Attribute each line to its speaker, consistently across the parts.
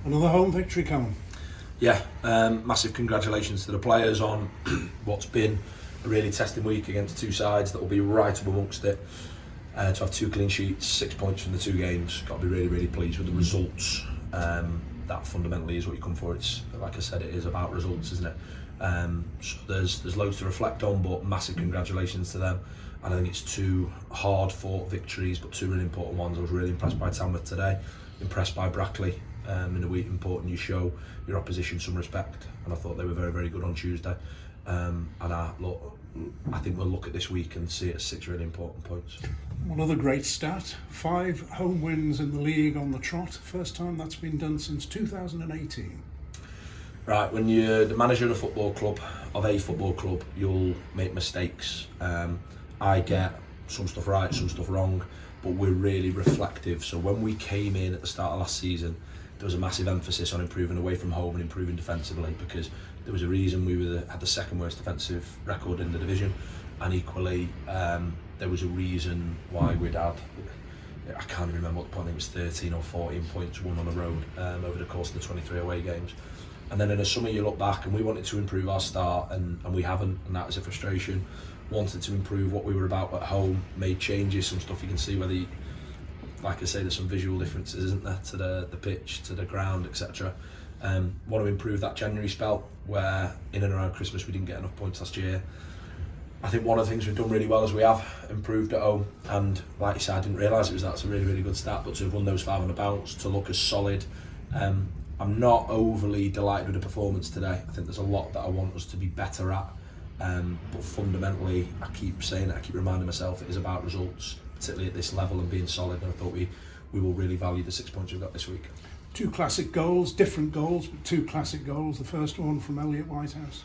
Speaker 1: Another home victory, Calum.
Speaker 2: Yeah, massive congratulations to the players on what's been a really testing week against two sides that will be right up amongst it. To have 2 clean sheets, 6 points from the 2 games, got to be really, really pleased with the results. That fundamentally is what you come for. It's like I said, it is about results, isn't it? So there's loads to reflect on, but massive congratulations to them. And I think it's 2 hard-fought victories, but 2 really important ones. I was really impressed by Tamworth today, impressed by Brackley. In a week important you show your opposition some respect, and I thought they were very, very good on Tuesday. And I think we'll look at this week and see it as 6 really important points.
Speaker 1: One other great stat, 5 home wins in the league on the trot. First time that's been done since 2018.
Speaker 2: Right, when you're the manager of a football club, you'll make mistakes. I get some stuff right, some stuff wrong, but we're really reflective. So when we came in at the start of last season, there was a massive emphasis on improving away from home and improving defensively, because there was a reason we had the second worst defensive record in the division, and equally there was a reason why we'd had, I can't even remember what the point, it was 13 or 14 points won on the road over the course of the 23 away games. And then in the summer you look back and we wanted to improve our start, and we haven't, and that is a frustration. Wanted to improve what we were about at home, made changes, some stuff you can see whether like I say, there's some visual differences, isn't there, to the pitch, to the ground, etc. Want to improve that January spell where in and around Christmas we didn't get enough points last year. I think one of the things we've done really well is we have improved at home, and like you said, I didn't realise it was that's a really, really good start, but to have won those 5 on the bounce, to look as solid. I'm not overly delighted with the performance today. I think there's a lot that I want us to be better at, but fundamentally, I keep saying it, I keep reminding myself it is about results, particularly at this level, and being solid, and I thought we will really value the 6 points we've got this week.
Speaker 1: 2 classic goals, different goals, but 2 classic goals. The first one from Elliot Whitehouse.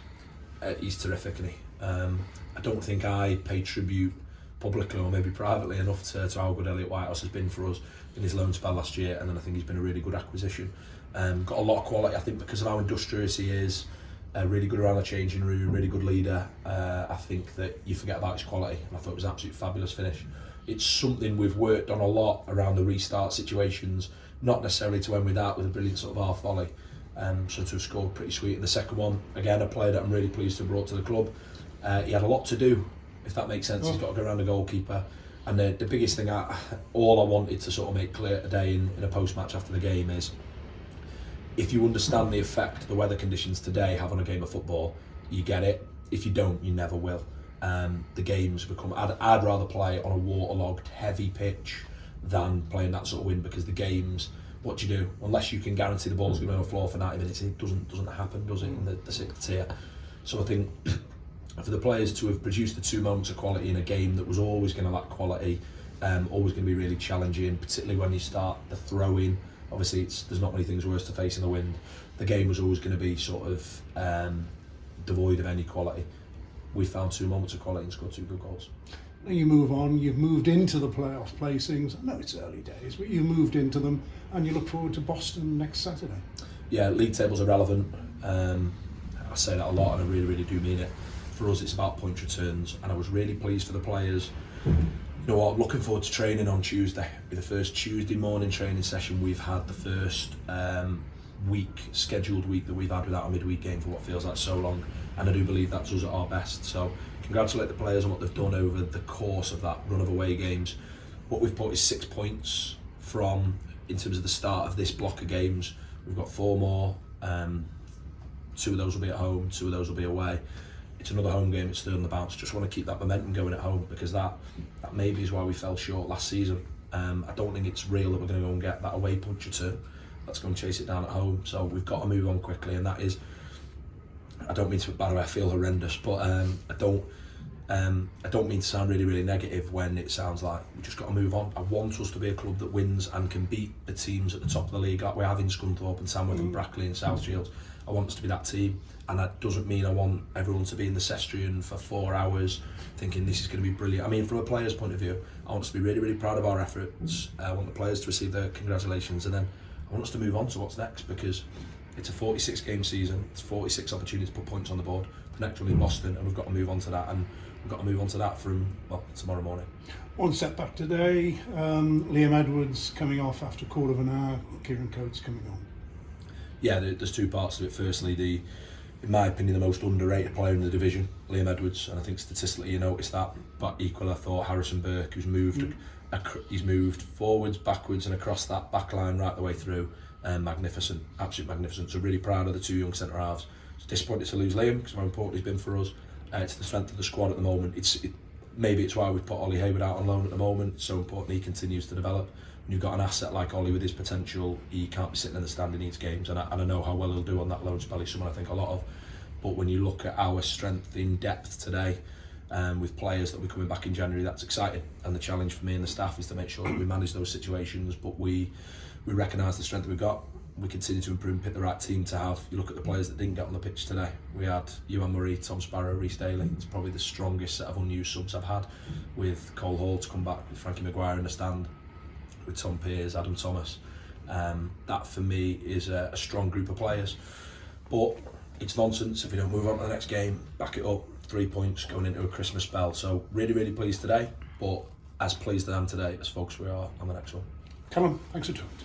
Speaker 2: He's terrific, isn't he? I don't think I pay tribute publicly or maybe privately enough to how good Elliot Whitehouse has been for us in his loan spell last year, and then I think he's been a really good acquisition. Got a lot of quality, I think, because of how industrious he is, really good around the changing room, really good leader. I think that you forget about his quality, and I thought it was an absolute fabulous finish. It's something we've worked on a lot around the restart situations, not necessarily to end with that, with a brilliant sort of half volley. So to have scored pretty sweet. And the second one, again, a player that I'm really pleased to have brought to the club. He had a lot to do, if that makes sense. He's got to go around the goalkeeper. And the biggest thing, all I wanted to sort of make clear today in a post-match after the game is, if you understand the effect the weather conditions today have on a game of football, you get it. If you don't, you never will. The games become, I'd rather play on a waterlogged heavy pitch than playing that sort of wind, because the games, what do you do? Unless you can guarantee the ball's going to be on the floor for 90 minutes, it doesn't happen, does it, in the 6th tier? So I think for the players to have produced the 2 moments of quality in a game that was always going to lack quality, always going to be really challenging, particularly when you start the throw-in. Obviously there's not many things worse to face in the wind. The game was always going to be sort of devoid of any quality. We found 2 moments of quality and scored 2 good goals.
Speaker 1: Now you move on, you've moved into the playoff placings. I know it's early days, but you moved into them, and you look forward to Boston next Saturday.
Speaker 2: Yeah, league tables are relevant. I say that a lot, and I really, really do mean it. For us, it's about point returns, and I was really pleased for the players. You know what, looking forward to training on Tuesday. It'll be the first Tuesday morning training session we've had, the first scheduled week that we've had without a midweek game for what feels like so long, and I do believe that's us at our best. So congratulate the players on what they've done over the course of that run of away games. What we've put is 6 points in terms of the start of this block of games. We've got 4 more, 2 of those will be at home, 2 of those will be away. It's another home game, it's 3 on the bounce. Just want to keep that momentum going at home, because that maybe is why we fell short last season. I don't think it's real that we're going to go and get that away punch or 2. Let's go and chase it down at home. So we've got to move on quickly, and that is, I don't mean to, by the way, I feel horrendous, but I don't mean to sound really, really negative when it sounds like we've just got to move on. I want us to be a club that wins and can beat the teams at the top of the league, like we have in Scunthorpe and Tamworth and Brackley and South Shields. I want us to be that team, and that doesn't mean I want everyone to be in the Cestrian for 4 hours thinking this is going to be brilliant. I mean, from a player's point of view, I want us to be really, really proud of our efforts. I want the players to receive their congratulations, and then I want us to move on to what's next, because it's a 46 game season, it's 46 opportunities to put points on the board. The next one in Boston, and we've got to move on to that, and we've got to move on to that from, well, tomorrow morning.
Speaker 1: One setback today, Liam Edwards coming off after a quarter of an hour, Kieran Coates coming on.
Speaker 2: Yeah, there's two parts to it. Firstly, in my opinion, the most underrated player in the division, Liam Edwards, and I think statistically you notice that. But equally, I thought Harrison Burke, who's moved, he's moved forwards, backwards, and across that back line right the way through. Magnificent, absolutely magnificent. So really proud of the two young centre halves. It's disappointed to lose Liam because how important he's been for us. It's the strength of the squad at the moment. Maybe it's why we've put Ollie Hayward out on loan at the moment. It's so important he continues to develop. When you've got an asset like Ollie with his potential, he can't be sitting in the stand in these games, and I know how well he'll do on that loan spell. He's someone I think a lot of. But when you look at our strength in depth today, with players that will be coming back in January, that's exciting. And the challenge for me and the staff is to make sure that we manage those situations, but we recognise the strength we've got. We continue to improve and pick the right team to have. You look at the players that didn't get on the pitch today. We had Ewan Murray, Tom Sparrow, Rhys Daly. It's probably the strongest set of unused subs I've had, with Cole Hall to come back, with Frankie Maguire in the stand, with Tom Pearce, Adam Thomas. That for me is a strong group of players. But it's nonsense if we don't move on to the next game, back it up, 3 points going into a Christmas spell. So really, really pleased today, but as pleased as I am today, as folks we are on the next one.
Speaker 1: Calum, thanks for talking to us.